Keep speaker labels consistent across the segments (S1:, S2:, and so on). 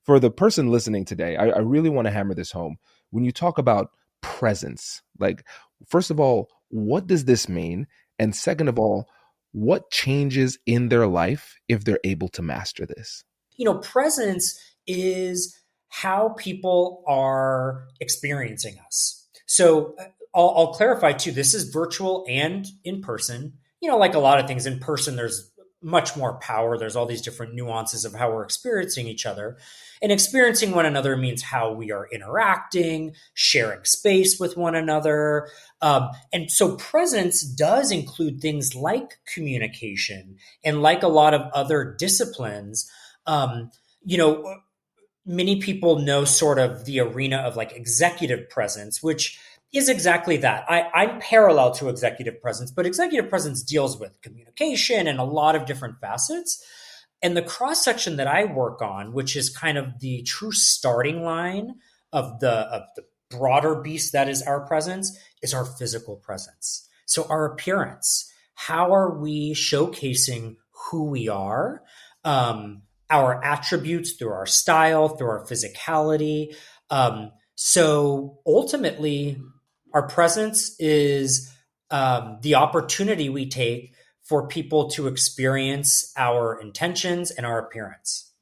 S1: for the person listening today, I really want to hammer this home. When you talk about presence, like, first of all, what does this mean? And second of all, what changes in their life if they're able to master this?
S2: Presence is how people are experiencing us. So I'll clarify too, this is virtual and in person. Like a lot of things in person, there's much more power. There's all these different nuances of how we're experiencing each other. And experiencing one another means how we are interacting, sharing space with one another. And so presence does include things like communication and like a lot of other disciplines. Many people know sort of the arena of like executive presence, which is exactly that. I'm parallel to executive presence, but executive presence deals with communication and a lot of different facets. And the cross section that I work on, which is kind of the true starting line of the broader beast that is our presence, is our physical presence. So our appearance. How are we showcasing who we are? Our attributes through our style, through our physicality. So ultimately, our presence is the opportunity we take for people to experience our intentions and our appearance.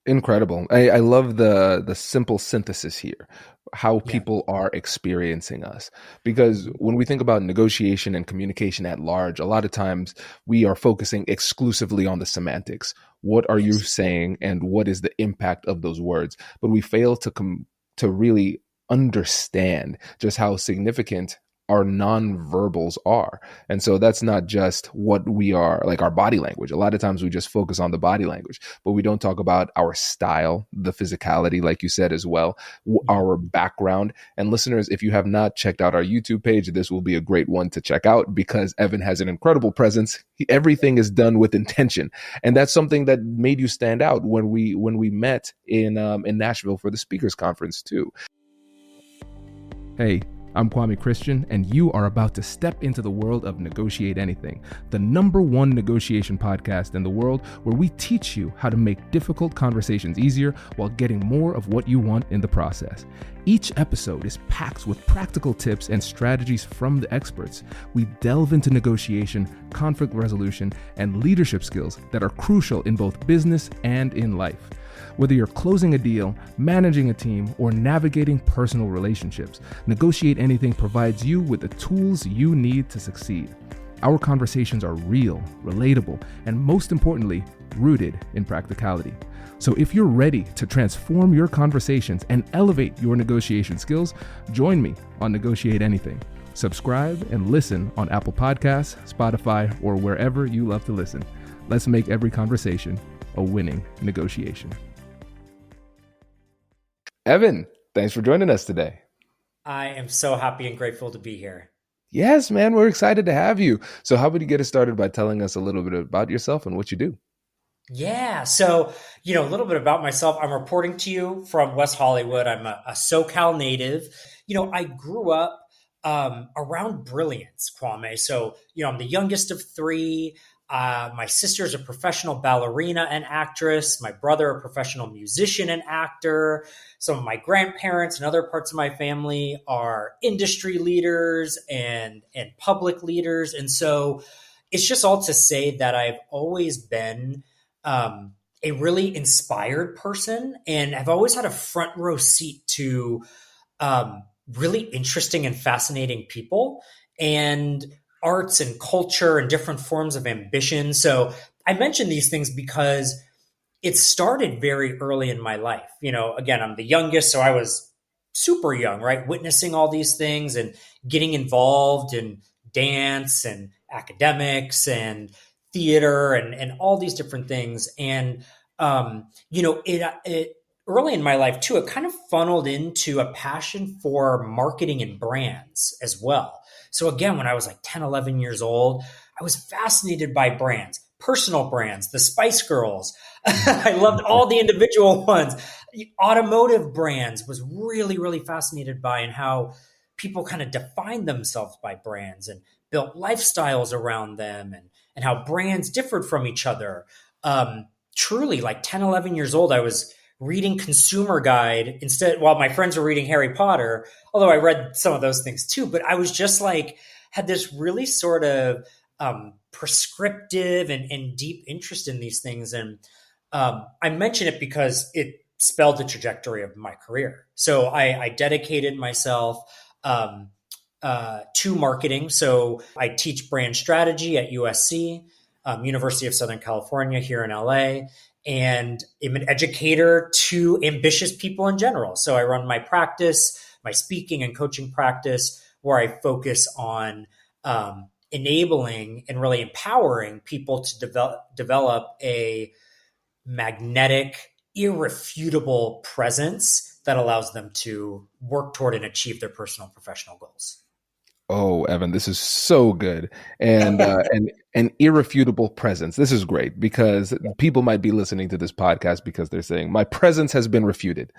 S1: Incredible. I love the simple synthesis here, how people are experiencing us. Because when we think about negotiation and communication at large, a lot of times we are focusing exclusively on the semantics. What are you saying and what is the impact of those words? But we fail to really understand just how significant our nonverbals are. And so that's not just what we are, like our body language. A lot of times we just focus on the body language, but we don't talk about our style, the physicality, like you said as well, our background. And listeners, if you have not checked out our YouTube page, this will be a great one to check out because Evan has an incredible presence. Everything is done with intention. And that's something that made you stand out when we met in Nashville for the speakers conference too. Hey, I'm Kwame Christian, and you are about to step into the world of Negotiate Anything, the #1 negotiation podcast in the world where we teach you how to make difficult conversations easier while getting more of what you want in the process. Each episode is packed with practical tips and strategies from the experts. We delve into negotiation, conflict resolution, and leadership skills that are crucial in both business and in life. Whether you're closing a deal, managing a team, or navigating personal relationships, Negotiate Anything provides you with the tools you need to succeed. Our conversations are real, relatable, and most importantly, rooted in practicality. So if you're ready to transform your conversations and elevate your negotiation skills, join me on Negotiate Anything. Subscribe and listen on Apple Podcasts, Spotify, or wherever you love to listen. Let's make every conversation a winning negotiation. Evan, thanks for joining us today.
S2: I am so happy and grateful to be here.
S1: Yes, man, we're excited to have you. So how about you get us started by telling us a little bit about yourself and what you do?
S2: Yeah. So, a little bit about myself. I'm reporting to you from West Hollywood. I'm a SoCal native. I grew up around brilliance, Kwame. So, I'm the youngest of three. My sister's a professional ballerina and actress. My brother, a professional musician and actor. Some of my grandparents and other parts of my family are industry leaders and public leaders. And so it's just all to say that I've always been a really inspired person, and I've always had a front row seat to really interesting and fascinating people and arts and culture and different forms of ambition. So I mention these things because it started very early in my life. Again, I'm the youngest, so I was super young, right? Witnessing all these things and getting involved in dance and academics and theater and all these different things. And, it early in my life too, it kind of funneled into a passion for marketing and brands as well. So again, when I was like 10, 11 years old, I was fascinated by brands, personal brands, the Spice Girls. I loved all the individual ones. Automotive brands was really, really fascinated by, and how people kind of defined themselves by brands and built lifestyles around them, and how brands differed from each other. Truly, like 10, 11 years old, I was reading Consumer Guide instead, while my friends were reading Harry Potter, although I read some of those things too, but I was just like, had this really sort of prescriptive and deep interest in these things. And I mention it because it spelled the trajectory of my career. So I dedicated myself to marketing. So I teach brand strategy at USC, University of Southern California here in LA, and I'm an educator to ambitious people in general. So I run my practice, my speaking and coaching practice, where I focus on enabling and really empowering people to develop a magnetic, irrefutable presence that allows them to work toward and achieve their personal and professional goals.
S1: Oh, Evan, this is so good. And an irrefutable presence. This is great because people might be listening to this podcast because they're saying my presence has been refuted.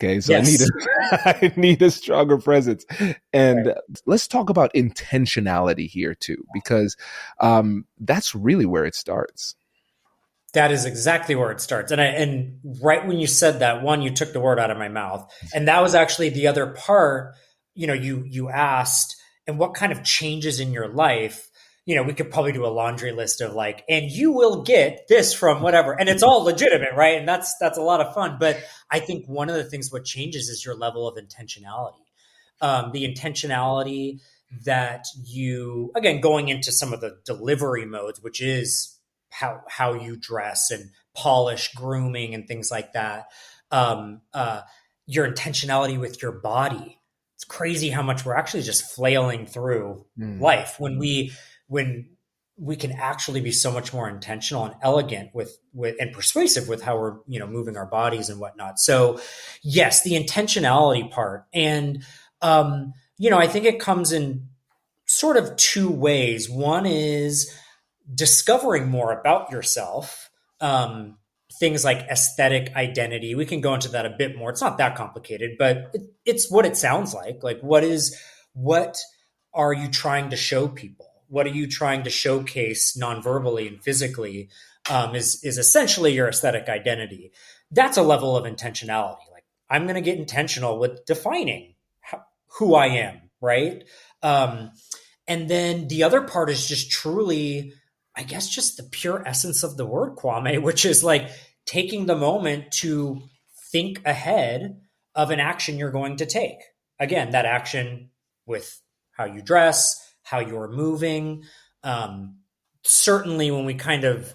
S1: Okay. So yes. I need a stronger presence. And let's talk about intentionality here too, because that's really where it starts.
S2: That is exactly where it starts. And right when you said that, one, you took the word out of my mouth. And that was actually the other part. You asked, and what kind of changes in your life? We could probably do a laundry list of like, and you will get this from whatever. And it's all legitimate, right? And that's a lot of fun. But I think one of the things what changes is your level of intentionality. The intentionality that you, again, going into some of the delivery modes, which is how you dress and polish, grooming, and things like that. Your intentionality with your body. It's crazy how much we're actually just flailing through life when we can actually be so much more intentional and elegant with and persuasive with how we're moving our bodies and whatnot. So yes, the intentionality part, and I think it comes in sort of two ways. One is discovering more about yourself, things like aesthetic identity. We can go into that a bit more. It's not that complicated, but it's what it sounds like. Like, what are you trying to show people? What are you trying to showcase non-verbally and physically is essentially your aesthetic identity. That's a level of intentionality. Like, I'm going to get intentional with defining who I am, right? And then the other part is just truly, I guess, just the pure essence of the word, Kwame, which is like taking the moment to think ahead of an action you're going to take. Again, that action with how you dress, how you're moving. Certainly when we kind of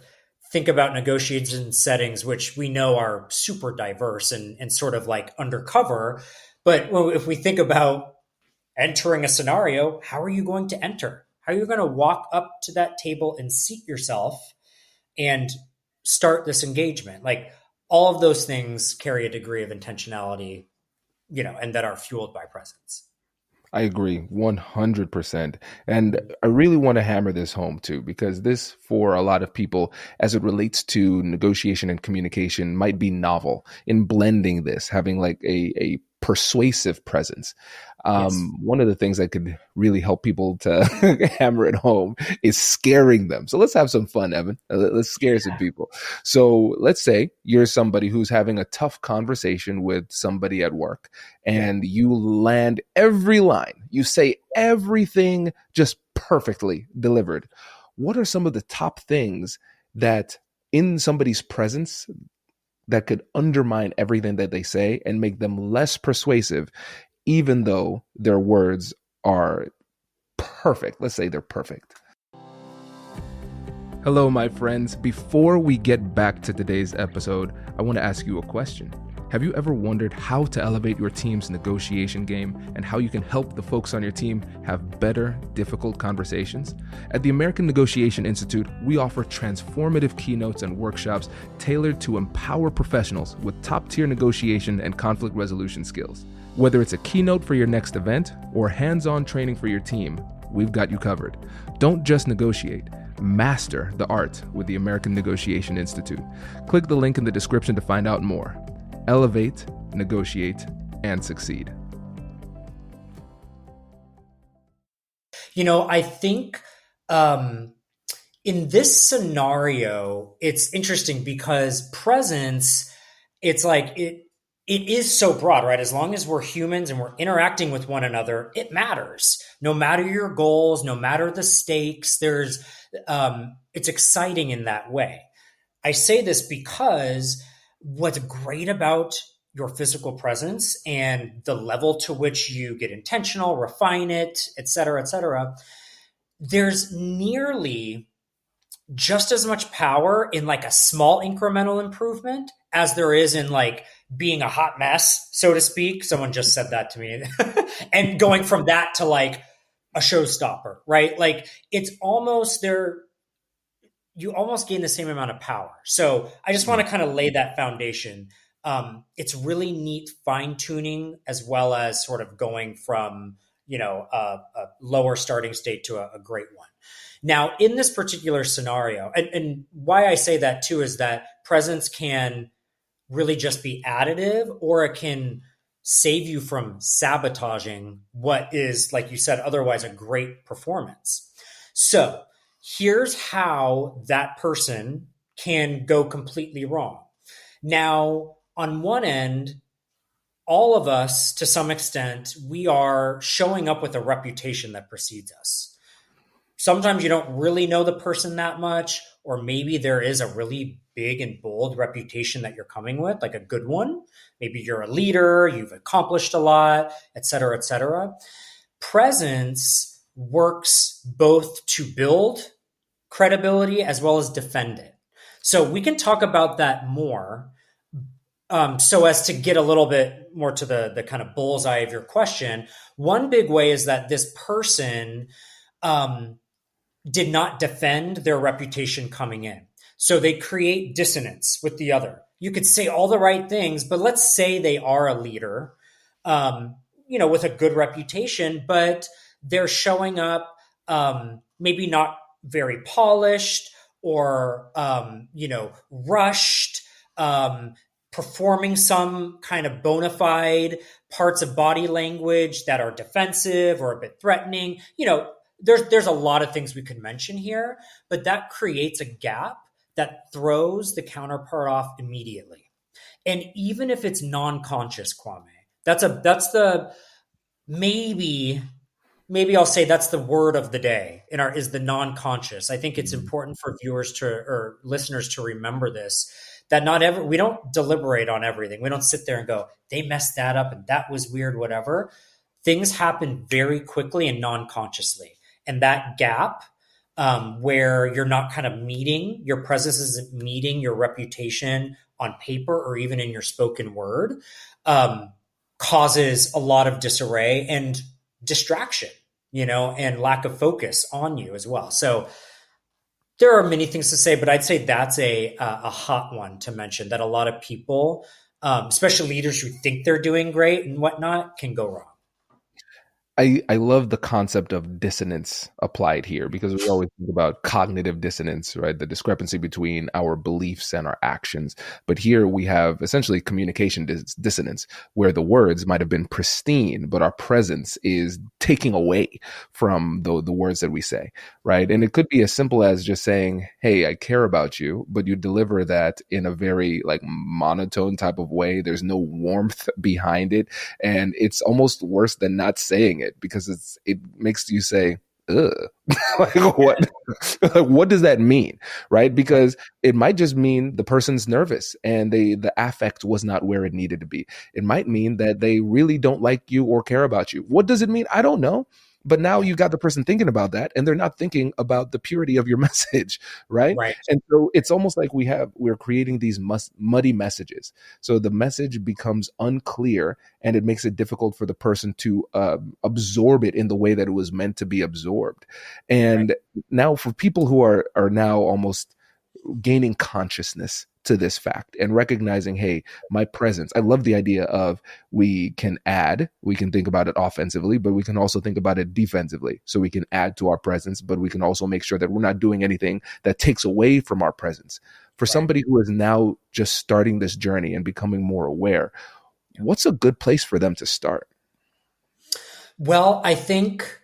S2: think about negotiation settings, which we know are super diverse and sort of like undercover. But if we think about entering a scenario, how are you going to enter? How are you going to walk up to that table and seat yourself and start this engagement? Like, all of those things carry a degree of intentionality, and that are fueled by presence.
S1: I agree 100%. And I really want to hammer this home too, because this, for a lot of people, as it relates to negotiation and communication, might be novel in blending this, having like a persuasive presence. Yes. One of the things that could really help people to hammer it home is scaring them. So let's have some fun, Evan. Let's scare some people. So let's say you're somebody who's having a tough conversation with somebody at work, and you land every line. You say everything just perfectly delivered. What are some of the top things that in somebody's presence that could undermine everything that they say and make them less persuasive, even though their words are perfect? Let's say they're perfect. Hello, my friends. Before we get back to today's episode, I want to ask you a question. Have you ever wondered how to elevate your team's negotiation game and how you can help the folks on your team have better, difficult conversations? At the American Negotiation Institute, we offer transformative keynotes and workshops tailored to empower professionals with top-tier negotiation and conflict resolution skills. Whether it's a keynote for your next event or hands-on training for your team, we've got you covered. Don't just negotiate. Master the art with the American Negotiation Institute. Click the link in the description to find out more. Elevate, negotiate, and succeed.
S2: I think in this scenario, it's interesting because presence it's like it is so broad, right? As long as we're humans and we're interacting with one another, it matters. No matter your goals, no matter the stakes, it's exciting in that way. I say this because what's great about your physical presence and the level to which you get intentional, refine it, et cetera, there's nearly just as much power in like a small incremental improvement as there is in like being a hot mess, so to speak. Someone just said that to me. And going from that to like a showstopper, right? Like it's almost there, you almost gain the same amount of power. So I just want to kind of lay that foundation. It's really neat fine tuning as well as sort of going from, a lower starting state to a great one. Now, in this particular scenario, and why I say that too is that presence can really just be additive, or it can save you from sabotaging what is, like you said, otherwise a great performance. So here's how that person can go completely wrong. Now, on one end, all of us, to some extent, we are showing up with a reputation that precedes us. Sometimes you don't really know the person that much, or maybe there is a really big and bold reputation that you're coming with, like a good one. Maybe you're a leader, you've accomplished a lot, et cetera, et cetera. Presence works both to build credibility as well as defend it. So we can talk about that more, so as to get a little bit more to the kind of bullseye of your question. One big way is that this person did not defend their reputation coming in. So they create dissonance with the other. You could say all the right things, but let's say they are a leader, with a good reputation, but they're showing up maybe not very polished or, rushed, performing some kind of bona fide parts of body language that are defensive or a bit threatening. There's a lot of things we could mention here, but that creates a gap that throws the counterpart off immediately. And even if it's non-conscious, Kwame, that's the maybe I'll say that's the word of the day is the non-conscious. I think it's important for viewers or listeners to remember this, that we don't deliberate on everything. We don't sit there and go, they messed that up and that was weird, whatever. Things happen very quickly and non-consciously. And that gap, where you're not kind of your presence isn't meeting your reputation on paper or even in your spoken word, causes a lot of disarray and distraction, and lack of focus on you as well. So there are many things to say, but I'd say that's a hot one to mention, that a lot of people, especially leaders who think they're doing great and whatnot, can go wrong.
S1: I love the concept of dissonance applied here, because we always think about cognitive dissonance, right? The discrepancy between our beliefs and our actions. But here we have essentially communication dissonance, where the words might have been pristine, but our presence is taking away from the words that we say, right? And it could be as simple as just saying, hey, I care about you, but you deliver that in a very like monotone type of way. There's no warmth behind it. And it's almost worse than not saying it, because it makes you say, ugh. Like what does that mean, right? Because it might just mean the person's nervous and the affect was not where it needed to be. It might mean that they really don't like you or care about you. What does it mean? I don't know. But now you got the person thinking about that, and they're not thinking about the purity of your message, right?
S2: Right.
S1: And so it's almost like we're creating these muddy messages. So the message becomes unclear, and it makes it difficult for the person to absorb it in the way that it was meant to be absorbed. And right. Now for people who are now almost gaining consciousness to this fact and recognizing, hey, my presence, I love the idea of we can think about it offensively, but we can also think about it defensively. So we can add to our presence, but we can also make sure that we're not doing anything that takes away from our presence. For somebody who is now just starting this journey and becoming more aware, what's a good place for them to start?
S2: Well, I think,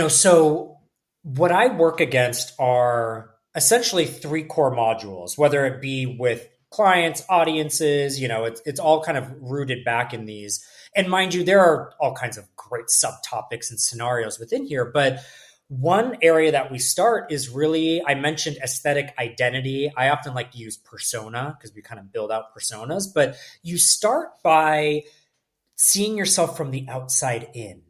S2: so what I work against are essentially three core modules, whether it be with clients, audiences, it's all kind of rooted back in these. And mind you, there are all kinds of great subtopics and scenarios within here, but one area that we start is really, I mentioned aesthetic identity. I often like to use persona because we kind of build out personas, but you start by seeing yourself from the outside in.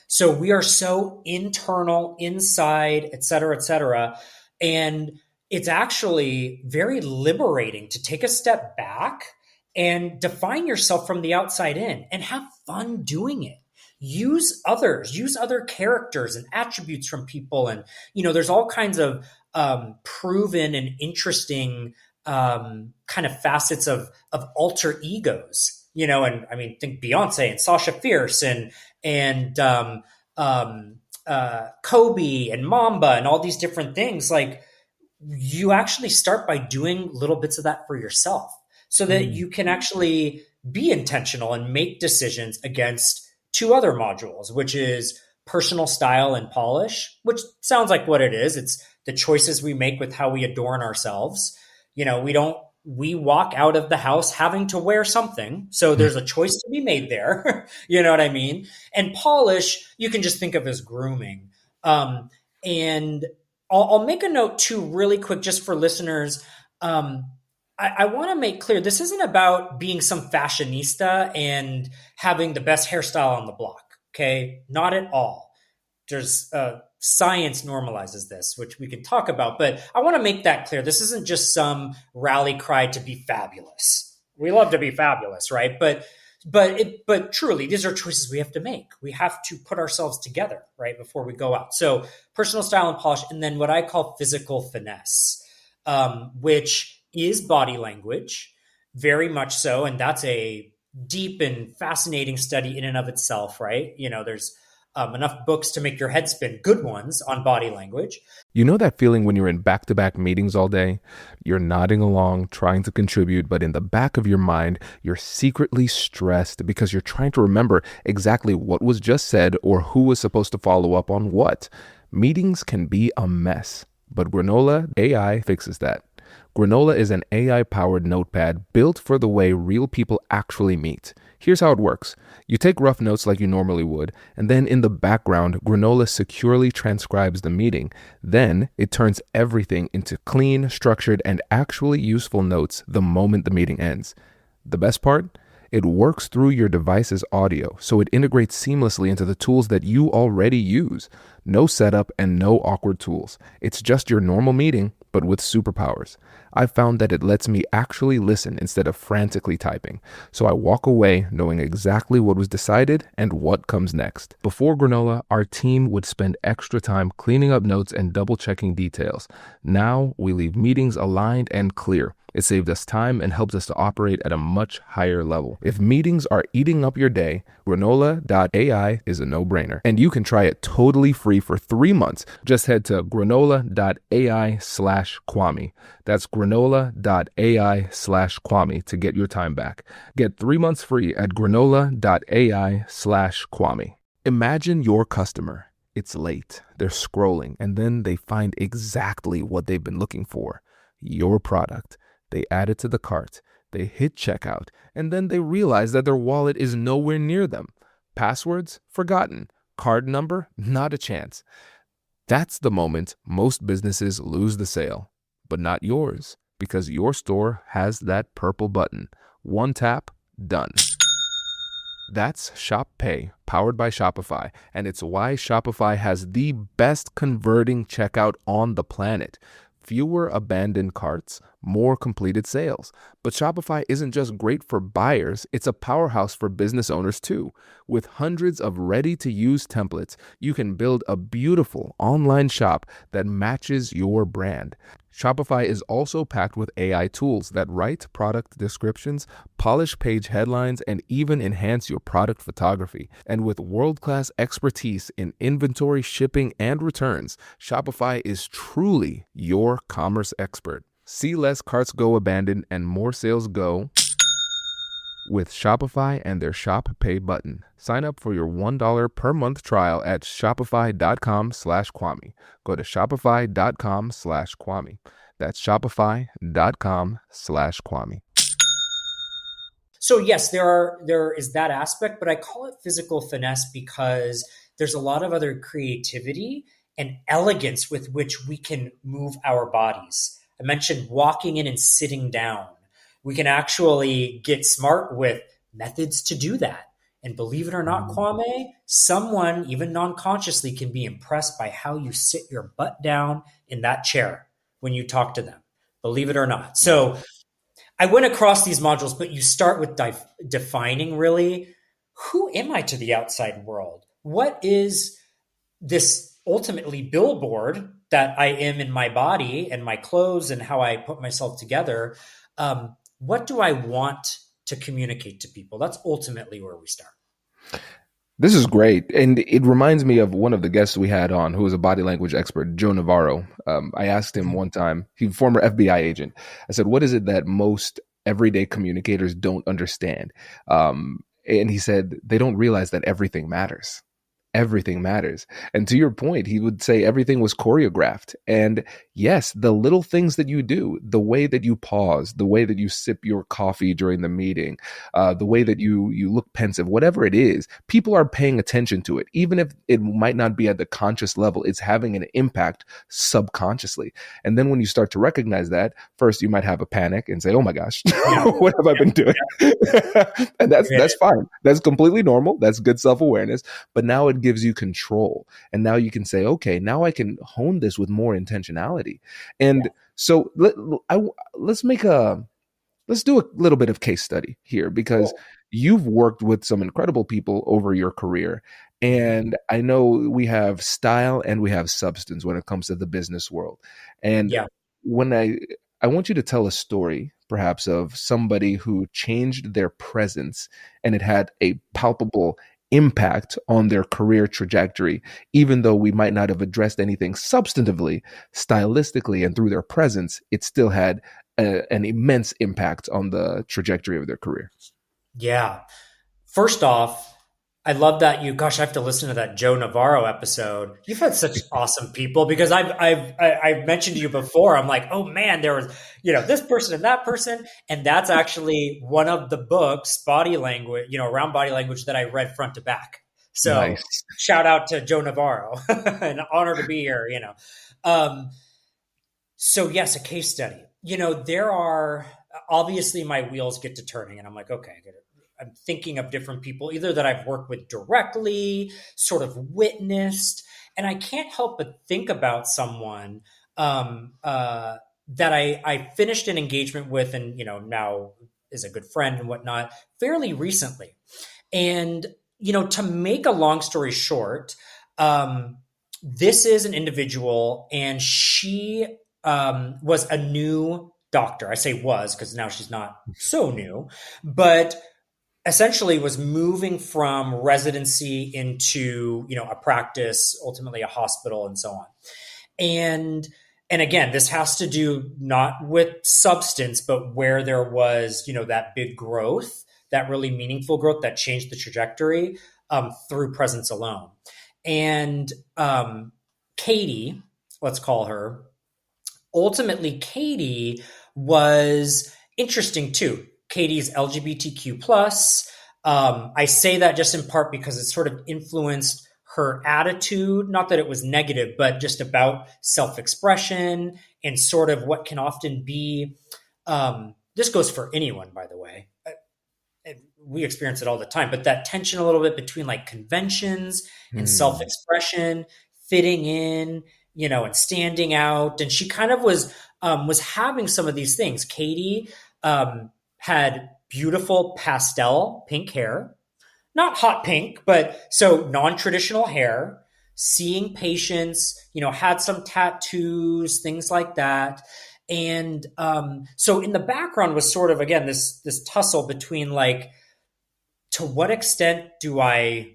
S2: So we are so internal, inside, et cetera, et cetera. And it's actually very liberating to take a step back and define yourself from the outside in and have fun doing it. Use others, use other characters and attributes from people. And, there's all kinds of proven and interesting kind of facets of alter egos, and I mean, think Beyonce and Sasha Fierce and Kobe and Mamba and all these different things. Like, you actually start by doing little bits of that for yourself so that you can actually be intentional and make decisions against two other modules, which is personal style and polish, which sounds like what it is. It's the choices we make with how we adorn ourselves. We walk out of the house having to wear something. So there's a choice to be made there. You know what I mean? And polish, you can just think of as grooming. And I'll make a note too, really quick, just for listeners. I want to make clear, this isn't about being some fashionista and having the best hairstyle on the block. Okay. Not at all. There's science normalizes this, which we can talk about, but I want to make that clear. This isn't just some rally cry to be fabulous. We love to be fabulous, right? But truly, these are choices we have to make. We have to put ourselves together, right, before we go out. So personal style and polish, and then what I call physical finesse, which is body language, very much so. And that's a deep and fascinating study in and of itself, right? There's enough books to make your head spin, good ones on body language.
S1: You know that feeling when you're in back-to-back meetings all day? You're nodding along, trying to contribute, but in the back of your mind, you're secretly stressed because you're trying to remember exactly what was just said or who was supposed to follow up on what. Meetings can be a mess, but Granola AI fixes that. Granola is an AI-powered notepad built for the way real people actually meet. Here's how it works. You take rough notes like you normally would, and then in the background, Granola securely transcribes the meeting. Then it turns everything into clean, structured, and actually useful notes the moment the meeting ends. The best part? It works through your device's audio, so it integrates seamlessly into the tools that you already use. No setup and no awkward tools. It's just your normal meeting, but with superpowers. I've found that it lets me actually listen instead of frantically typing, so I walk away knowing exactly what was decided and what comes next. Before Granola, our team would spend extra time cleaning up notes and double-checking details. Now, we leave meetings aligned and clear. It saved us time and helped us to operate at a much higher level. If meetings are eating up your day, granola.ai is a no-brainer. And you can try it totally free for 3 months. Just head to granola.ai/Kwame. That's granola.ai/Kwame to get your time back. Get 3 months free at granola.ai/Kwame. Imagine your customer. It's late. They're scrolling, and then they find exactly what they've been looking for. Your product. They add it to the cart, they hit checkout, and then they realize that their wallet is nowhere near them. Passwords? Forgotten. Card number? Not a chance. That's the moment most businesses lose the sale. But not yours, because your store has that purple button. One tap, done. That's Shop Pay, powered by Shopify, and it's why Shopify has the best converting checkout on the planet. Fewer abandoned carts, more completed sales. But Shopify isn't just great for buyers, it's a powerhouse for business owners too. With hundreds of ready-to-use templates, you can build a beautiful online shop that matches your brand. Shopify is also packed with AI tools that write product descriptions, polish page headlines, and even enhance your product photography. And with world-class expertise in inventory, shipping, and returns, Shopify is truly your commerce expert. See less carts go abandoned and more sales go with Shopify and their Shop Pay button. Sign up for your $1 per month trial at shopify.com/Kwame. Go to shopify.com/Kwame. That's shopify.com/Kwame.
S2: So yes, there is that aspect, but I call it physical finesse because there's a lot of other creativity and elegance with which we can move our bodies. I mentioned walking in and sitting down. We can actually get smart with methods to do that. And believe it or not, Kwame, someone, even non-consciously, can be impressed by how you sit your butt down in that chair when you talk to them. Believe it or not. So I went across these modules, but you start with defining really who am I to the outside world? What is this ultimately billboard that I am in my body and my clothes and how I put myself together? What do I want to communicate to people? That's ultimately where we start.
S1: This is great. And it reminds me of one of the guests we had on who was a body language expert, Joe Navarro. I asked him one time, he's a former FBI agent. I said, what is it that most everyday communicators don't understand? And he said, they don't realize that everything matters. Everything matters. And to your point, he would say everything was choreographed. And yes, the little things that you do, the way that you pause, the way that you sip your coffee during the meeting, the way that you look pensive, whatever it is, people are paying attention to it. Even if it might not be at the conscious level, it's having an impact subconsciously. And then when you start to recognize that, first you might have a panic and say, oh my gosh, what have I been doing? And that's fine. That's completely normal. That's good self-awareness. But now it gives you control. And now you can say, okay, now I can hone this with more intentionality. And so let's do a little bit of case study here, because you've worked with some incredible people over your career. And I know we have style and we have substance when it comes to the business world. And when I want you to tell a story, perhaps, of somebody who changed their presence and it had a palpable impact on their career trajectory, even though we might not have addressed anything substantively, stylistically, and through their presence, it still had an immense impact on the trajectory of their career.
S2: Yeah. First off, I love that I have to listen to that Joe Navarro episode. You've had such awesome people, because I've mentioned to you before. I'm like, oh man, there was, this person and that person. And that's actually one of the books, body language, around body language, that I read front to back. So nice. Shout out to Joe Navarro. An honor to be here, So yes, a case study. There are, obviously my wheels get to turning and I'm like, okay, I get it. I'm thinking of different people, either that I've worked with directly, sort of witnessed, and I can't help but think about someone that I finished an engagement with, and now is a good friend and whatnot, fairly recently. And to make a long story short, this is an individual, and she was a new doctor. I say was because now she's not so new, but essentially was moving from residency into, a practice, ultimately a hospital, and so on. And again, this has to do not with substance, but where there was, that big growth, that really meaningful growth that changed the trajectory through presence alone. And Katie, let's call her, ultimately Katie was interesting too. Katie's LGBTQ plus. I say that just in part because it sort of influenced her attitude, not that it was negative, but just about self-expression and sort of what can often be, this goes for anyone, by the way. We experience it all the time, but that tension a little bit between like conventions and self-expression, fitting in, and standing out. And she kind of was having some of these things. Katie, had beautiful pastel pink hair, not hot pink, but so non-traditional hair, seeing patients, had some tattoos, things like that. And so in the background was sort of, again, this tussle between like, to what extent do I,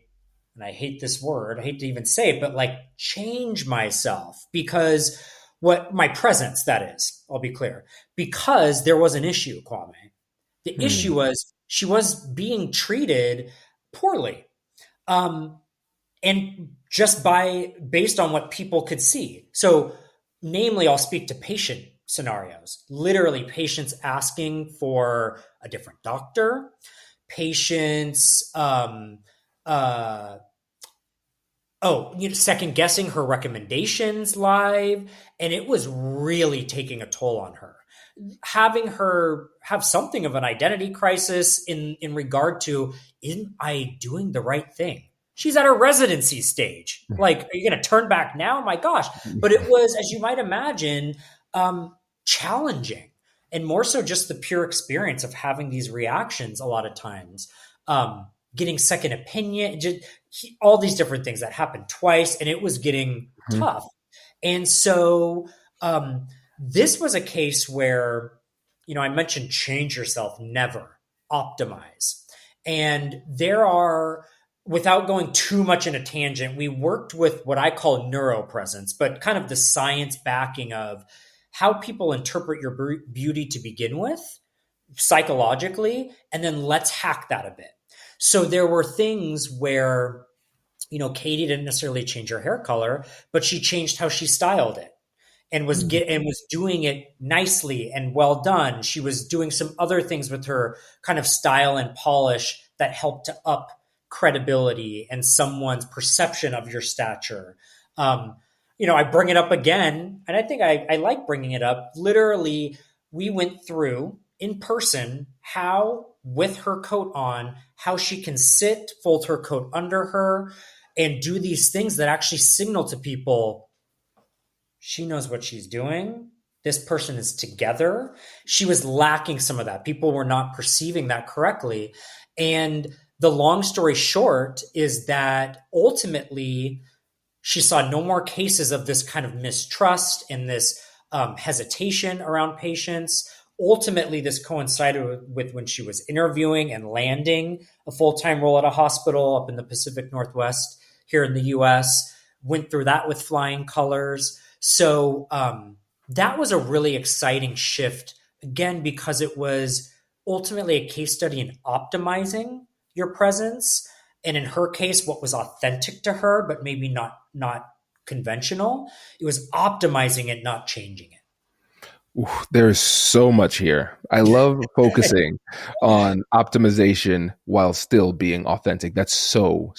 S2: and I hate this word, I hate to even say it, but like change myself, because what my presence, that is, I'll be clear, because there was an issue, Kwame. The issue was she was being treated poorly. And just based on what people could see. So namely, I'll speak to patient scenarios. Literally, patients asking for a different doctor, patients uh, second guessing her recommendations live, and it was really taking a toll on her, having her have something of an identity crisis in regard to, am I doing the right thing? She's at her residency stage. Like, are you going to turn back now? My gosh. But it was, as you might imagine, challenging, and more so just the pure experience of having these reactions a lot of times. Getting second opinion, just all these different things that happened twice, and it was getting tough. And so this was a case where, I mentioned change yourself, never optimize. And there are, without going too much in a tangent, we worked with what I call neuropresence, but kind of the science backing of how people interpret your beauty to begin with, psychologically, and then let's hack that a bit. So there were things where, Katie didn't necessarily change her hair color, but she changed how she styled it and was doing it nicely and well done. She was doing some other things with her kind of style and polish that helped to up credibility and someone's perception of your stature. I bring it up again, and I think I like bringing it up. Literally, we went through in person how, with her coat on, how she can sit, fold her coat under her, and do these things that actually signal to people she knows what she's doing. This person is together. She was lacking some of that. People were not perceiving that correctly. And the long story short is that ultimately she saw no more cases of this kind of mistrust and this hesitation around patients. Ultimately, this coincided with when she was interviewing and landing a full-time role at a hospital up in the Pacific Northwest here in the US, went through that with flying colors. So that was a really exciting shift, again, because it was ultimately a case study in optimizing your presence. And in her case, what was authentic to her, but maybe not conventional. It was optimizing it, not changing it.
S1: There's so much here. I love focusing on optimization while still being authentic. That's so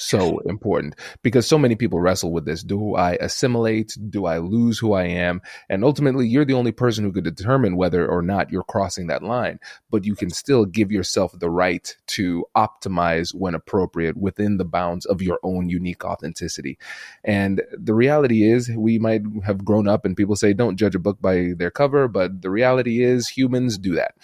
S1: important, because so many people wrestle with this. Do I assimilate? Do I lose who I am? And ultimately, you're the only person who could determine whether or not you're crossing that line. But you can still give yourself the right to optimize when appropriate within the bounds of your own unique authenticity. And the reality is, we might have grown up and people say, don't judge a book by their cover, but the reality is humans do that.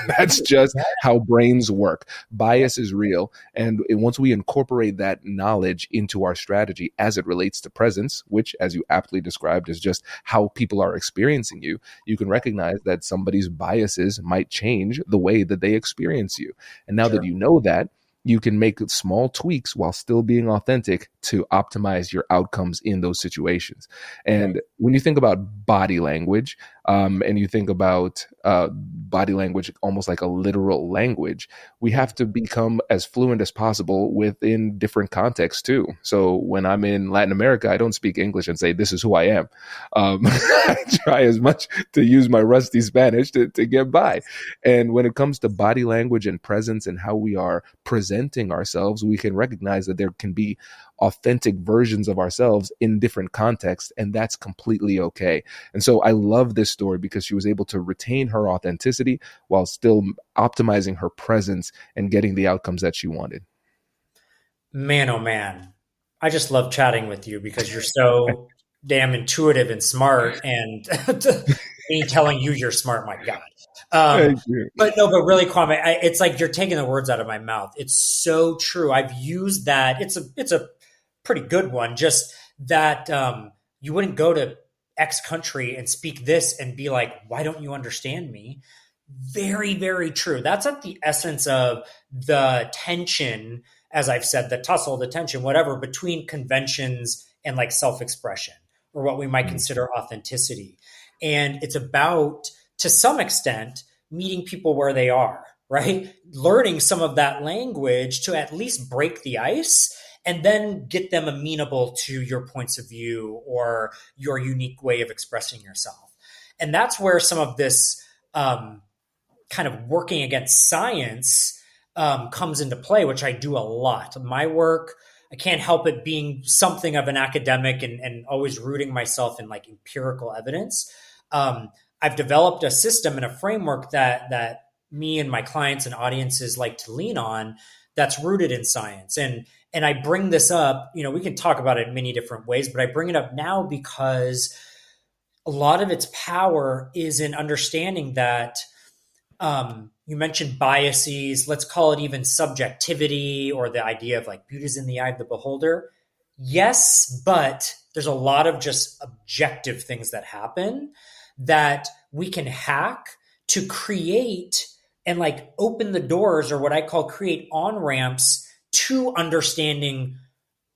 S1: That's just how brains work. Bias is real. And once we incorporate that knowledge into our strategy as it relates to presence, which, as you aptly described, is just how people are experiencing you, you can recognize that somebody's biases might change the way that they experience you. And now that you know that, you can make small tweaks while still being authentic to optimize your outcomes in those situations. And when you think about body language, and you think about body language almost like a literal language, we have to become as fluent as possible within different contexts too. So when I'm in Latin America, I don't speak English and say, this is who I am. I try as much to use my rusty Spanish to get by. And when it comes to body language and presence and how we are presenting ourselves, we can recognize that there can be authentic versions of ourselves in different contexts, and that's completely okay. And so I love this story because she was able to retain her authenticity while still optimizing her presence and getting the outcomes that she wanted.
S2: Man, oh man, I just love chatting with you because you're so damn intuitive and smart, and me telling you you're smart, my God. But really, Kwame, it's like you're taking the words out of my mouth. It's so true. I've used that. It's a pretty good one. Just that you wouldn't go to X country and speak this and be like, why don't you understand me? Very, very true. That's at the essence of the tension, as I've said, the tussle, the tension, whatever, between conventions and like self-expression, or what we might consider authenticity. And it's about, to some extent, meeting people where they are, right? Learning some of that language to at least break the ice and then get them amenable to your points of view or your unique way of expressing yourself. And that's where some of this kind of working against science comes into play, which I do a lot. My work, I can't help it being something of an academic and always rooting myself in like empirical evidence. I've developed a system and a framework that me and my clients and audiences like to lean on that's rooted in science. And I bring this up, we can talk about it in many different ways, but I bring it up now because a lot of its power is in understanding that you mentioned biases, let's call it even subjectivity, or the idea of like beauty is in the eye of the beholder. Yes, but there's a lot of just objective things that happen that we can hack to create and like open the doors, or what I call create on-ramps to understanding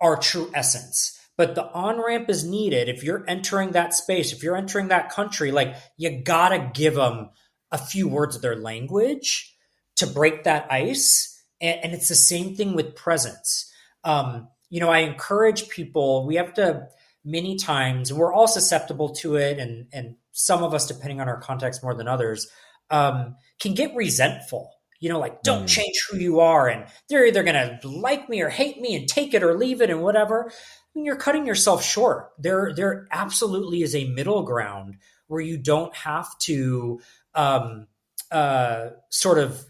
S2: our true essence. But the on-ramp is needed. If you're entering that space, if you're entering that country, like you gotta give them a few words of their language to break that ice. And it's the same thing with presence. I encourage people, we have to many times, and we're all susceptible to it, and some of us, depending on our context more than others, can get resentful. Like, don't change who you are, and they're either going to like me or hate me and take it or leave it and whatever. I mean, you're cutting yourself short. There absolutely is a middle ground where you don't have to sort of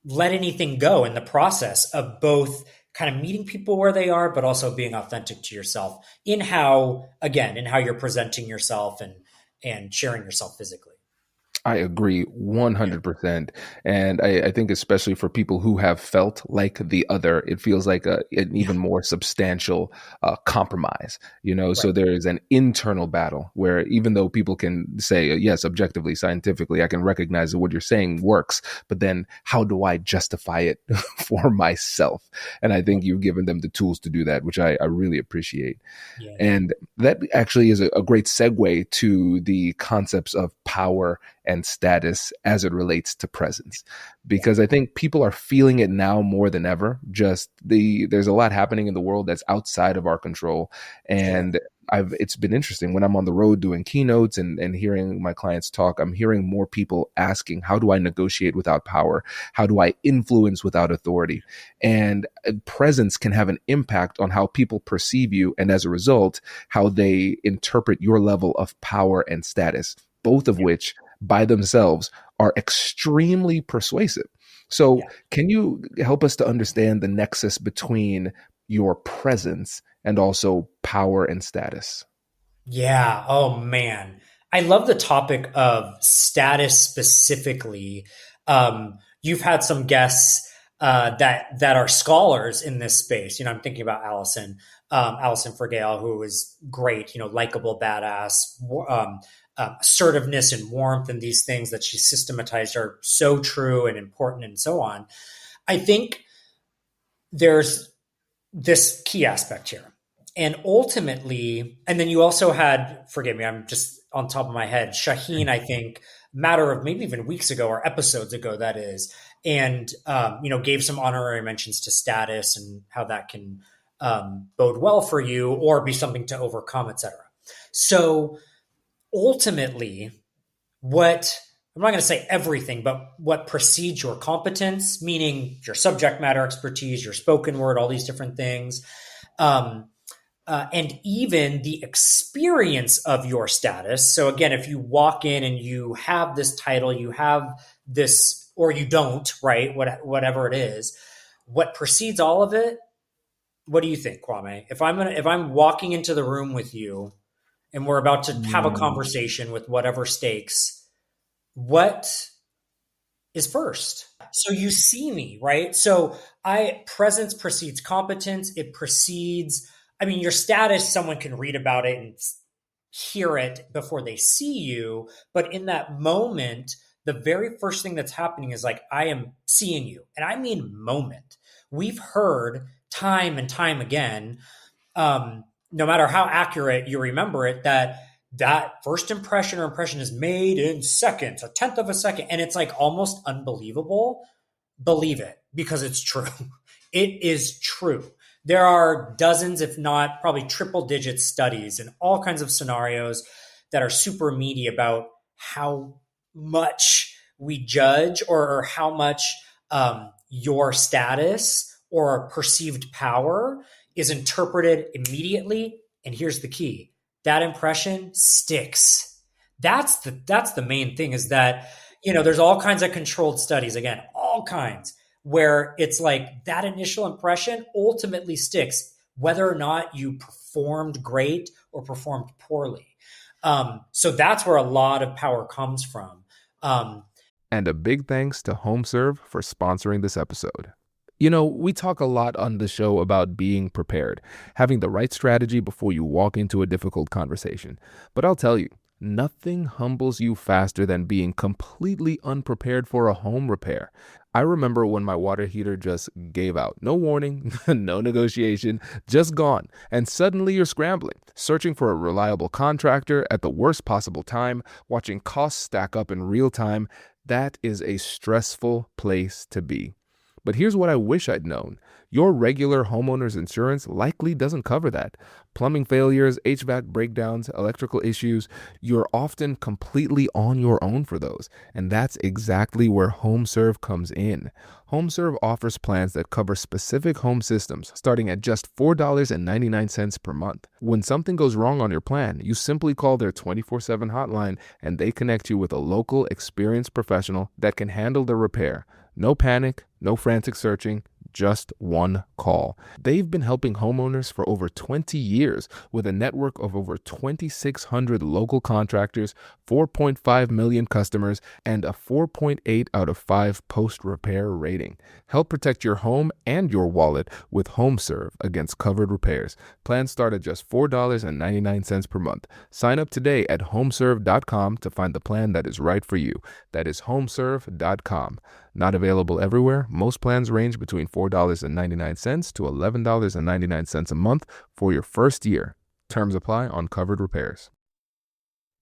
S2: let anything go in the process of both kind of meeting people where they are, but also being authentic to yourself in how you're presenting yourself and sharing yourself physically.
S1: I agree 100%. And I think especially for people who have felt like the other, it feels like an even more substantial compromise, Right. So there is an internal battle where even though people can say, yes, objectively, scientifically, I can recognize that what you're saying works, but then how do I justify it for myself? And I think you've given them the tools to do that, which I really appreciate. Yeah. And that actually is a great segue to the concepts of power and status as it relates to presence, because I think people are feeling it now more than ever. There's a lot happening in the world that's outside of our control. And it's been interesting when I'm on the road doing keynotes and hearing my clients talk, I'm hearing more people asking, how do I negotiate without power? How do I influence without authority? And presence can have an impact on how people perceive you. And as a result, how they interpret your level of power and status, both of which by themselves are extremely persuasive. So can you help us to understand the nexus between your presence and also power and status?
S2: Yeah. Oh man. I love the topic of status specifically. You've had some guests that are scholars in this space. I'm thinking about Allison Fergale, who is great, likable, badass, assertiveness and warmth, and these things that she systematized are so true and important and so on. I think there's this key aspect here. And ultimately, and then you also had, forgive me, I'm just on top of my head, Shaheen, I think, matter of maybe even weeks ago or episodes ago, that is, and, gave some honorary mentions to status and how that can bode well for you or be something to overcome, et cetera. So ultimately, I'm not going to say everything, but what precedes your competence, meaning your subject matter expertise, your spoken word, all these different things, and even the experience of your status. So again, if you walk in and you have this title, you have this, or you don't, right? Whatever it is, what precedes all of it. What do you think, Kwame? If I'm walking into the room with you and we're about to have a conversation with whatever stakes, what is first? So you see me, right? So presence precedes competence. It precedes, your status, someone can read about it and hear it before they see you. But in that moment, the very first thing that's happening is like, I am seeing you. And I mean moment. We've heard time and time again, no matter how accurate you remember it, that first impression or impression is made in seconds, a tenth of a second. And it's like almost unbelievable. Believe it, because it's true. It is true. There are dozens, if not probably triple digit studies in all kinds of scenarios that are super meaty about how much we judge or how much your status or perceived power is interpreted immediately. And here's the key: that impression sticks. That's the main thing, is that, there's all kinds of controlled studies, again, all kinds, where it's like that initial impression ultimately sticks, whether or not you performed great or performed poorly. So that's where a lot of power comes from.
S1: And a big thanks to HomeServe for sponsoring this episode. We talk a lot on the show about being prepared, having the right strategy before you walk into a difficult conversation. But I'll tell you, nothing humbles you faster than being completely unprepared for a home repair. I remember when my water heater just gave out. No warning, no negotiation, just gone. And suddenly you're scrambling, searching for a reliable contractor at the worst possible time, watching costs stack up in real time. That is a stressful place to be. But here's what I wish I'd known. Your regular homeowner's insurance likely doesn't cover that. Plumbing failures, HVAC breakdowns, electrical issues, you're often completely on your own for those. And that's exactly where HomeServe comes in. HomeServe offers plans that cover specific home systems, starting at just $4.99 per month. When something goes wrong on your plan, you simply call their 24/7 hotline and they connect you with a local, experienced professional that can handle the repair. No panic, no frantic searching, just one call. They've been helping homeowners for over 20 years with a network of over 2,600 local contractors, 4.5 million customers, and a 4.8 out of 5 post-repair rating. Help protect your home and your wallet with HomeServe against covered repairs. Plans start at just $4.99 per month. Sign up today at homeserve.com to find the plan that is right for you. That is homeserve.com. Not available everywhere. Most plans range between $4.99 to $11.99 a month for your first year. Terms apply on covered repairs.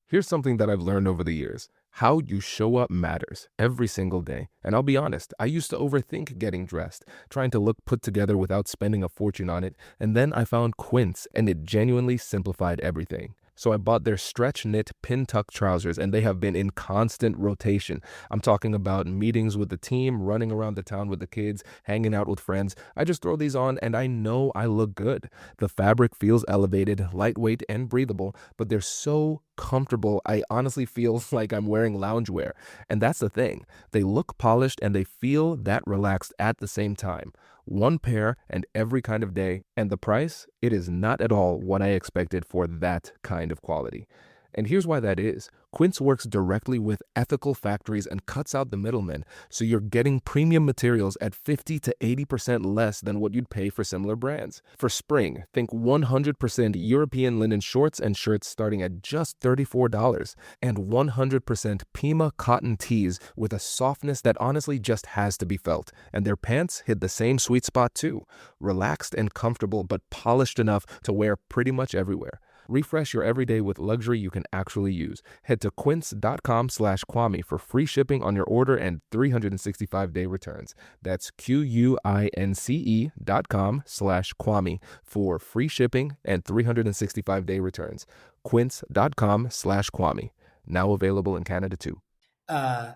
S1: Here's something that I've learned over the years. How you show up matters every single day. And I'll be honest, I used to overthink getting dressed, trying to look put together without spending a fortune on it. And then I found Quince, and it genuinely simplified everything. So I bought their stretch knit pin tuck trousers, and they have been in constant rotation. I'm talking about meetings with the team, running around the town with the kids, hanging out with friends. I just throw these on and I know I look good. The fabric feels elevated, lightweight, and breathable, but they're so comfortable. I honestly feel like I'm wearing loungewear. And that's the thing. They look polished and they feel that relaxed at the same time. One pair and every kind of day. And the price? It is not at all what I expected for that kind of quality. And here's why that is. Quince works directly with ethical factories and cuts out the middlemen, so you're getting premium materials at 50 to 80% less than what you'd pay for similar brands. For spring, think 100% European linen shorts and shirts starting at just $34, and 100% Pima cotton tees with a softness that honestly just has to be felt. And their pants hit the same sweet spot too. Relaxed and comfortable, but polished enough to wear pretty much everywhere. Refresh your everyday with luxury you can actually use. Head to quince.com/Kwame for free shipping on your order and 365-day returns. That's QUINCE.com/Kwame for free shipping and 365-day returns. Quince.com/Kwame. Now available in Canada too.
S2: I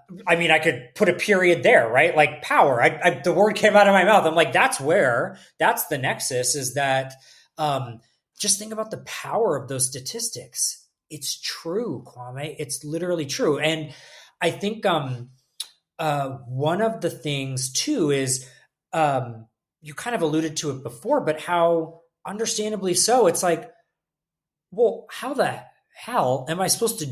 S2: could put a period there, right? Like power. The word came out of my mouth. I'm like, that's the nexus, is that, just think about the power of those statistics. It's true, Kwame. It's literally true. And I think one of the things too is, you kind of alluded to it before, but how understandably so, it's like, well, how the hell am I supposed to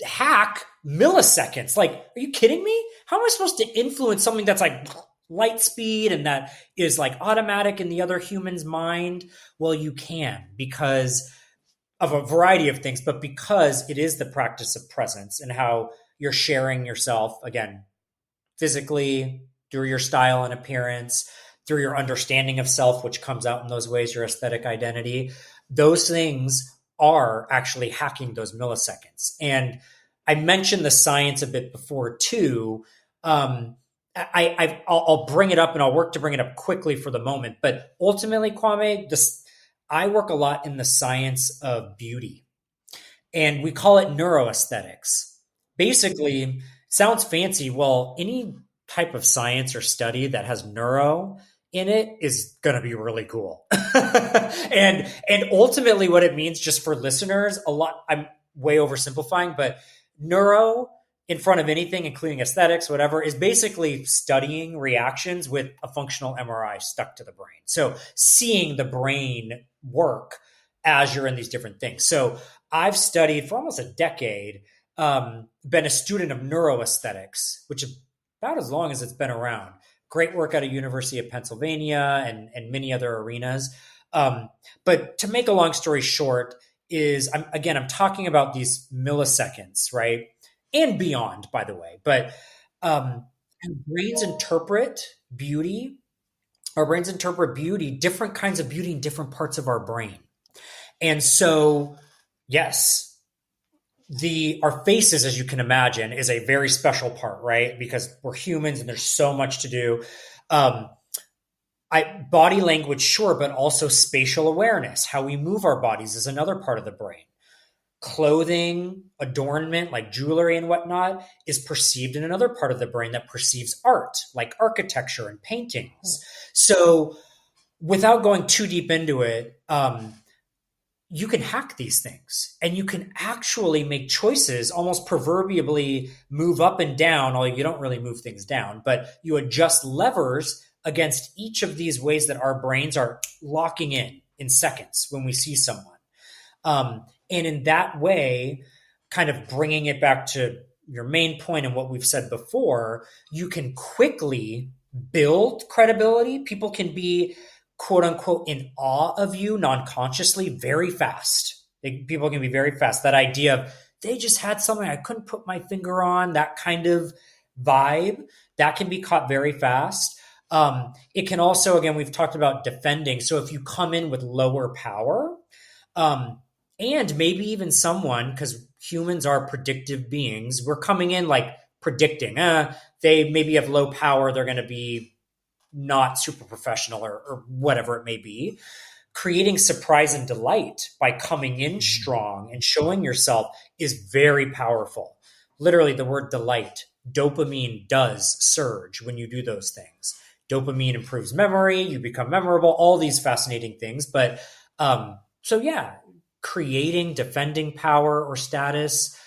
S2: hack milliseconds? Like, are you kidding me? How am I supposed to influence something that's like light speed and that is like automatic in the other human's mind? Well, you can, because of a variety of things, but because it is the practice of presence and how you're sharing yourself, again, physically, through your style and appearance, through your understanding of self, which comes out in those ways, your aesthetic identity. Those things are actually hacking those milliseconds. And I mentioned the science a bit before too. I'll bring it up, and I'll work to bring it up quickly for the moment. But ultimately, Kwame, I work a lot in the science of beauty. and we call it neuroaesthetics. Basically, it sounds fancy. Well, any type of science or study that has neuro in it is going to be really cool. And ultimately what it means, just for listeners, a lot, I'm way oversimplifying, but neuro in front of anything, including aesthetics, whatever, is basically studying reactions with a functional MRI stuck to the brain. So seeing the brain work as you're in these different things. So I've studied for almost a decade, been a student of neuroaesthetics, which is about as long as it's been around. Great work out of University of Pennsylvania and many other arenas. But to make a long story short, I'm talking about these milliseconds, right? And beyond, by the way. But our brains interpret beauty. Our brains interpret beauty, different kinds of beauty in different parts of our brain. And so, yes, our faces, as you can imagine, is a very special part, right? Because we're humans and there's so much to do. Body language, sure, but also spatial awareness. How we move our bodies is another part of the brain. Clothing, adornment, like jewelry and whatnot, is perceived in another part of the brain that perceives art, like architecture and paintings. So without going too deep into it, you can hack these things and you can actually make choices, almost proverbially move up and down, although you don't really move things down, but you adjust levers against each of these ways that our brains are locking in seconds when we see someone. And in that way, kind of bringing it back to your main point and what we've said before, you can quickly build credibility. People can be, quote unquote, in awe of you non-consciously very fast. People can be very fast. That idea of they just had something I couldn't put my finger on, that kind of vibe, that can be caught very fast. It can also, again, we've talked about defending. So if you come in with lower power, and maybe even someone, because humans are predictive beings, we're coming in like predicting, they maybe have low power, they're going to be not super professional or whatever it may be. Creating surprise and delight by coming in strong and showing yourself is very powerful. Literally, the word delight, dopamine does surge when you do those things. Dopamine improves memory, you become memorable, all these fascinating things. But so yeah, creating, defending power or status,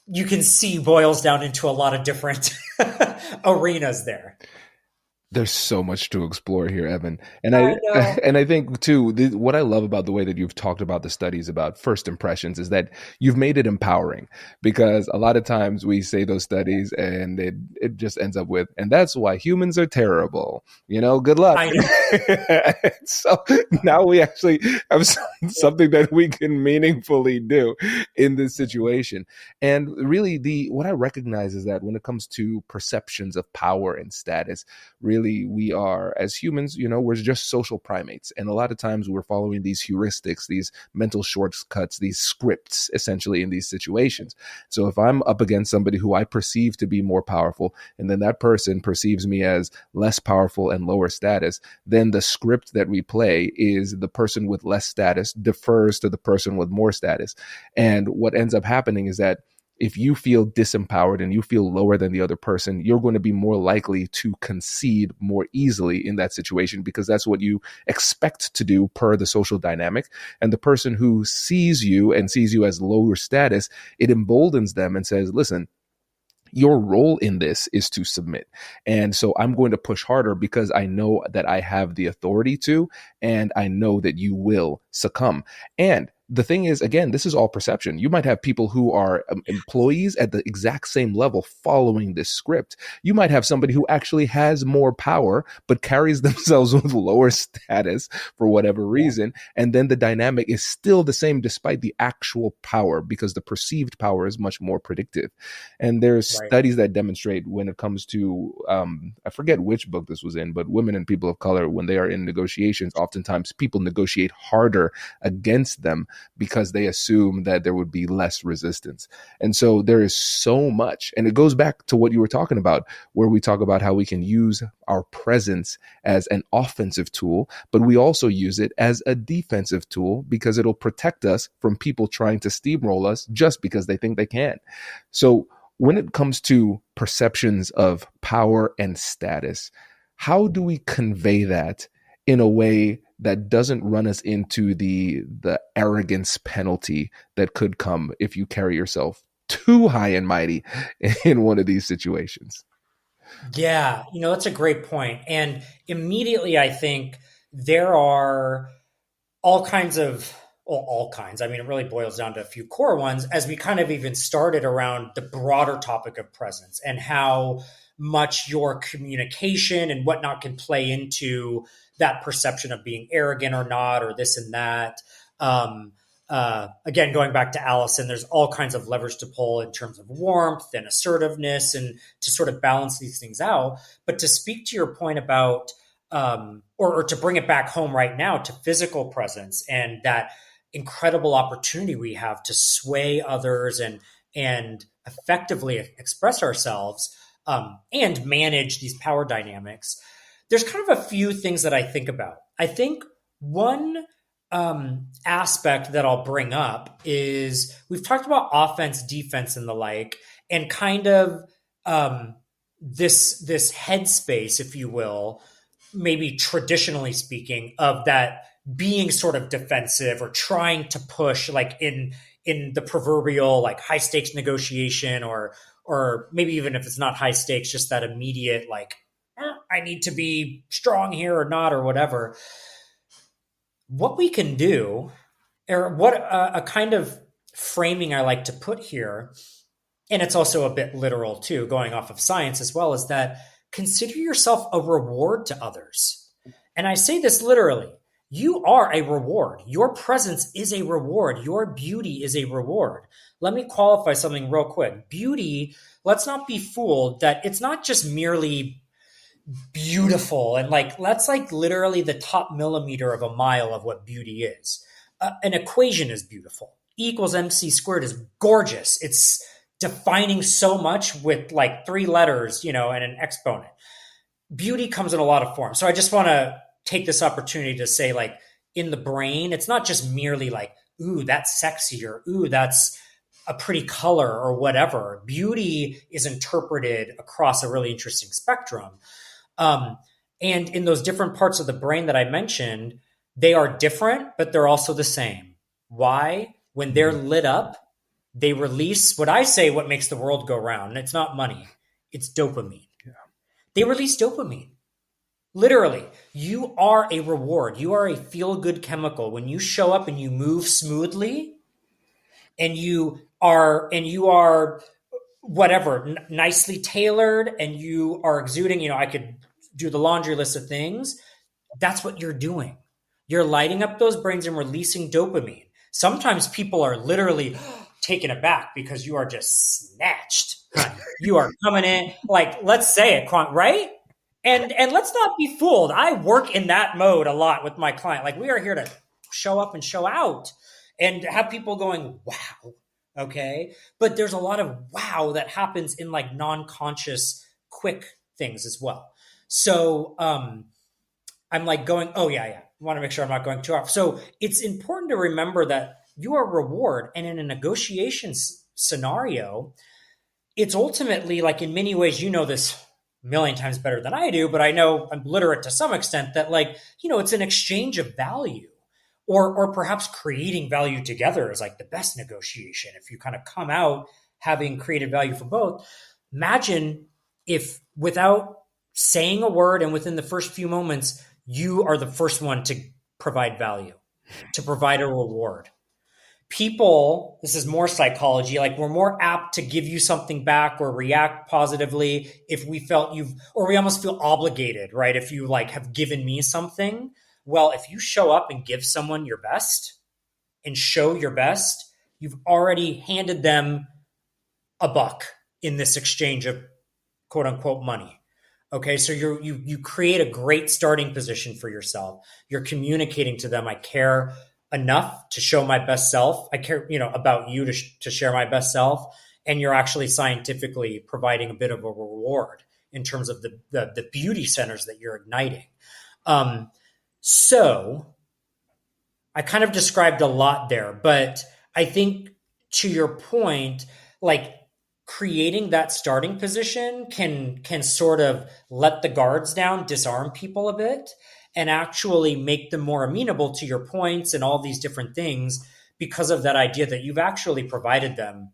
S2: you can see boils down into a lot of different arenas there.
S1: There's so much to explore here, Evan. And I think too, what I love about the way that you've talked about the studies about first impressions is that you've made it empowering, because a lot of times we say those studies and it just ends up with, and that's why humans are terrible, good luck.
S2: I know.
S1: So now we actually have something that we can meaningfully do in this situation. And really what I recognize is that when it comes to perceptions of power and status, really, we are, as humans, we're just social primates. And a lot of times we're following these heuristics, these mental shortcuts, these scripts, essentially, in these situations. So if I'm up against somebody who I perceive to be more powerful, and then that person perceives me as less powerful and lower status, then the script that we play is the person with less status defers to the person with more status. And what ends up happening is that if you feel disempowered and you feel lower than the other person, you're going to be more likely to concede more easily in that situation, because that's what you expect to do per the social dynamic. And the person who sees you and sees you as lower status, it emboldens them and says, listen, your role in this is to submit. And so I'm going to push harder because I know that I have the authority to, and I know that you will succumb. And the thing is, again, this is all perception. You might have people who are employees at the exact same level following this script. You might have somebody who actually has more power, but carries themselves with lower status for whatever reason. And then the dynamic is still the same despite the actual power, because the perceived power is much more predictive. And there's studies that demonstrate when it comes to, I forget which book this was in, but women and people of color, when they are in negotiations, oftentimes people negotiate harder against them because they assume that there would be less resistance. And so there is so much, and it goes back to what you were talking about, where we talk about how we can use our presence as an offensive tool, but we also use it as a defensive tool because it'll protect us from people trying to steamroll us just because they think they can. So when it comes to perceptions of power and status, how do we convey that in a way that doesn't run us into the arrogance penalty that could come if you carry yourself too high and mighty in one of these situations?
S2: Yeah, that's a great point. And immediately I think there are all kinds of, well, all kinds. I mean, it really boils down to a few core ones as we kind of even started around the broader topic of presence and how much your communication and whatnot can play into that perception of being arrogant or not, or this and that. Again, going back to Allison, there's all kinds of levers to pull in terms of warmth and assertiveness and to sort of balance these things out. But to speak to your point about, or to bring it back home right now to physical presence and that incredible opportunity we have to sway others and effectively express ourselves, and manage these power dynamics, there's kind of a few things that I think about. I think one aspect that I'll bring up is we've talked about offense, defense, and the like, and kind of this headspace, if you will, maybe traditionally speaking, of that being sort of defensive or trying to push, like in the proverbial like high stakes negotiation, or maybe even if it's not high stakes, just that immediate like, I need to be strong here or not, or whatever. What we can do, or what a kind of framing I like to put here, and it's also a bit literal too, going off of science as well, is that consider yourself a reward to others. And I say this literally. You are a reward. Your presence is a reward. Your beauty is a reward. Let me qualify something real quick. Beauty, let's not be fooled that it's not just merely beautiful and like that's like literally the top millimeter of a mile of what beauty is. An equation is beautiful. E equals mc squared is gorgeous. It's defining so much with like 3 letters, and an exponent. Beauty comes in a lot of forms. So I just want to take this opportunity to say, like, in the brain, it's not just merely like, ooh, that's sexy, or ooh, that's a pretty color, or whatever. Beauty is interpreted across a really interesting spectrum. And in those different parts of the brain that I mentioned, they are different, but they're also the same. Why? When they're lit up, they release what makes the world go round. And it's not money, it's dopamine. Yeah. They release dopamine. Literally, you are a reward. You are a feel-good chemical. When you show up and you move smoothly and you are whatever, nicely tailored, and you are exuding, I could do the laundry list of things. That's what you're doing. You're lighting up those brains and releasing dopamine. Sometimes people are literally taken aback because you are just snatched. You are coming in, like, let's say it, right? And let's not be fooled. I work in that mode a lot with my client. Like, we are here to show up and show out and have people going, wow. Okay. But there's a lot of wow that happens in like non-conscious, quick things as well. So I'm like going, oh yeah. I want to make sure I'm not going too off. So it's important to remember that you are a reward. And in a negotiations scenario, it's ultimately, like, in many ways, this a million times better than I do, but I know I'm literate to some extent, that like, it's an exchange of value. Or perhaps creating value together is like the best negotiation. If you kind of come out having created value for both, imagine if without saying a word and within the first few moments, you are the first one to provide value, to provide a reward. People, this is more psychology, like we're more apt to give you something back or react positively if we felt or we almost feel obligated, right? If you like have given me something. Well, if you show up and give someone your best and show your best, you've already handed them a buck in this exchange of quote unquote money. Okay, so you create a great starting position for yourself. You're communicating to them, I care enough to show my best self. I care, about you to share my best self. And you're actually scientifically providing a bit of a reward in terms of the beauty centers that you're igniting. So I kind of described a lot there, but I think to your point, like creating that starting position can sort of let the guards down, disarm people a bit, and actually make them more amenable to your points and all these different things because of that idea that you've actually provided them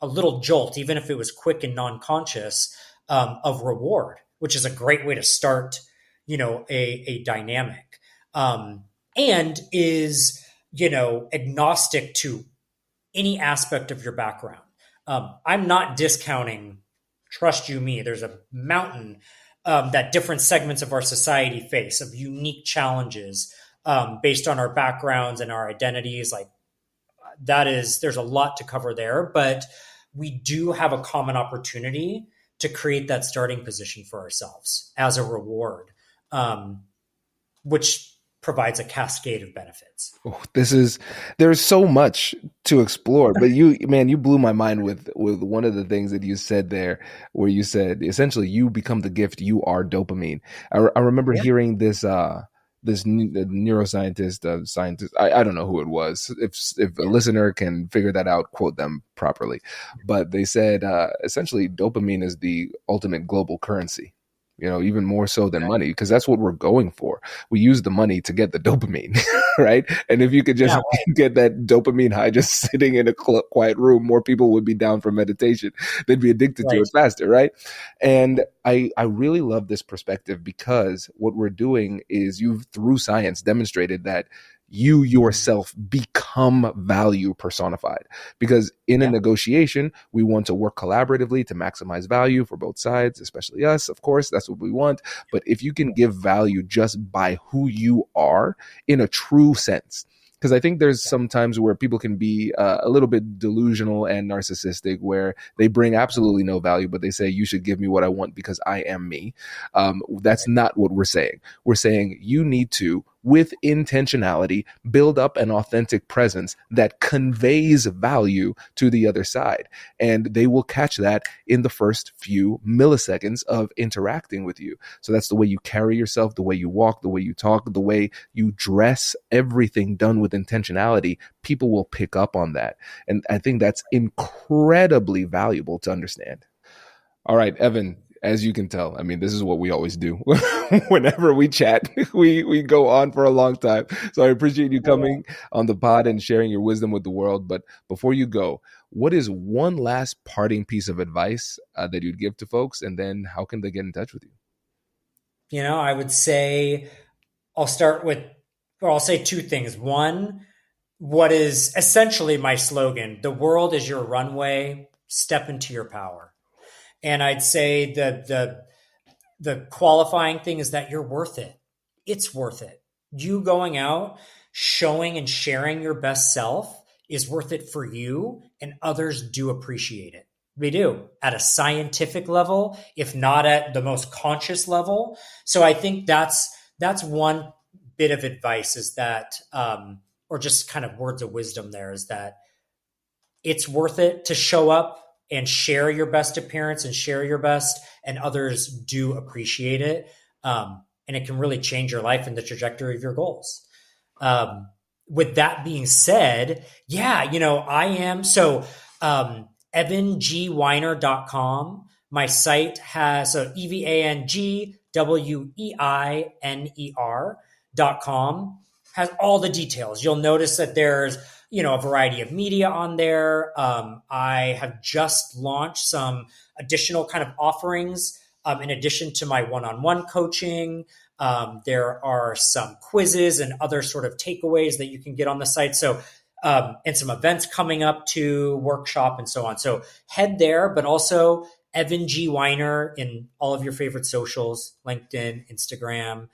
S2: a little jolt, even if it was quick and non-conscious, of reward, which is a great way to start, a dynamic, and is, agnostic to any aspect of your background. I'm not discounting, trust you me, there's a mountain that different segments of our society face of unique challenges based on our backgrounds and our identities. Like there's a lot to cover there, but we do have a common opportunity to create that starting position for ourselves as a reward, which provides a cascade of benefits.
S1: Oh, there's so much to explore, but you blew my mind with one of the things that you said there, where you said essentially you become the gift, you are dopamine. I remember hearing this neuroscientist, scientist, I don't know who it was. If a listener can figure that out, quote them properly. But they said essentially dopamine is the ultimate global currency. Even more so than money, because that's what we're going for. We use the money to get the dopamine, right? And if you could just get that dopamine high just sitting in a quiet room, more people would be down for meditation. They'd be addicted to it faster, right? And I really love this perspective, because what we're doing is you've, through science, demonstrated that you yourself become value personified. Because in a negotiation, we want to work collaboratively to maximize value for both sides, especially us, of course, that's what we want. But if you can give value just by who you are in a true sense, because I think there's some times where people can be a little bit delusional and narcissistic, where they bring absolutely no value, but they say, you should give me what I want because I am me. That's not what we're saying. We're saying you need to, with intentionality, build up an authentic presence that conveys value to the other side. And they will catch that in the first few milliseconds of interacting with you. So that's the way you carry yourself, the way you walk, the way you talk, the way you dress, everything done with intentionality. People will pick up on that. And I think that's incredibly valuable to understand. All right, Evan, as you can tell, this is what we always do. Whenever we chat, we go on for a long time. So I appreciate you coming on the pod and sharing your wisdom with the world. But before you go, what is one last parting piece of advice that you'd give to folks? And then how can they get in touch with you?
S2: I would say I'll say two things. One, what is essentially my slogan: the world is your runway, step into your power. And I'd say the qualifying thing is that you're worth it. It's worth it. You going out, showing and sharing your best self is worth it for you, and others do appreciate it. They do, at a scientific level, if not at the most conscious level. So I think that's one bit of advice, is that, or just kind of words of wisdom there, is that it's worth it to show up and share your best appearance and share your best, and others do appreciate it. And it can really change your life and the trajectory of your goals. With that being said, I am. So evangweiner.com. My site has EVANGWEINER.com has all the details. You'll notice that there's a variety of media on there. I have just launched some additional kind of offerings in addition to my one-on-one coaching. There are some quizzes and other sort of takeaways that you can get on the site. So, and some events coming up to workshop and so on. So head there, but also Evan G. Weiner in all of your favorite socials: LinkedIn, Instagram,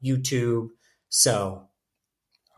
S2: YouTube. So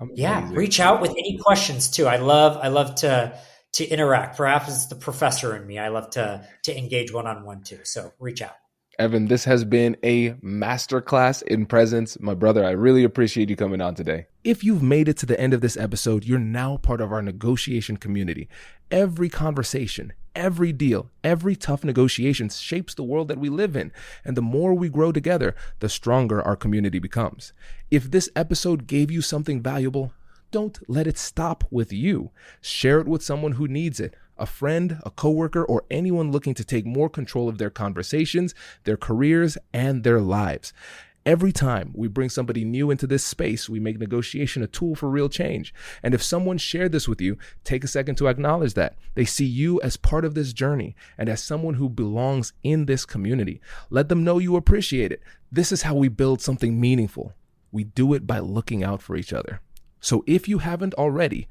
S2: reach out with any questions too. I love to interact. Perhaps it's the professor in me. I love to engage one-on-one too. So reach out.
S1: Evan, this has been a masterclass in presence. My brother, I really appreciate you coming on today. If you've made it to the end of this episode, you're now part of our negotiation community. Every conversation, every deal, every tough negotiation shapes the world that we live in. And the more we grow together, the stronger our community becomes. If this episode gave you something valuable, don't let it stop with you. Share it with someone who needs it. A friend, a coworker, or anyone looking to take more control of their conversations, their careers, and their lives. Every time we bring somebody new into this space, we make negotiation a tool for real change. And if someone shared this with you, take a second to acknowledge that. They see you as part of this journey and as someone who belongs in this community. Let them know you appreciate it. This is how we build something meaningful. We do it by looking out for each other. So if you haven't already,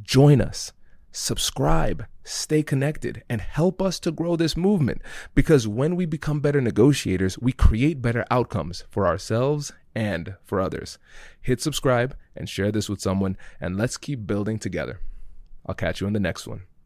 S1: join us. Subscribe, stay connected, and help us to grow this movement, because when we become better negotiators, we create better outcomes for ourselves and for others. Hit subscribe and share this with someone, and let's keep building together. I'll catch you in the next one.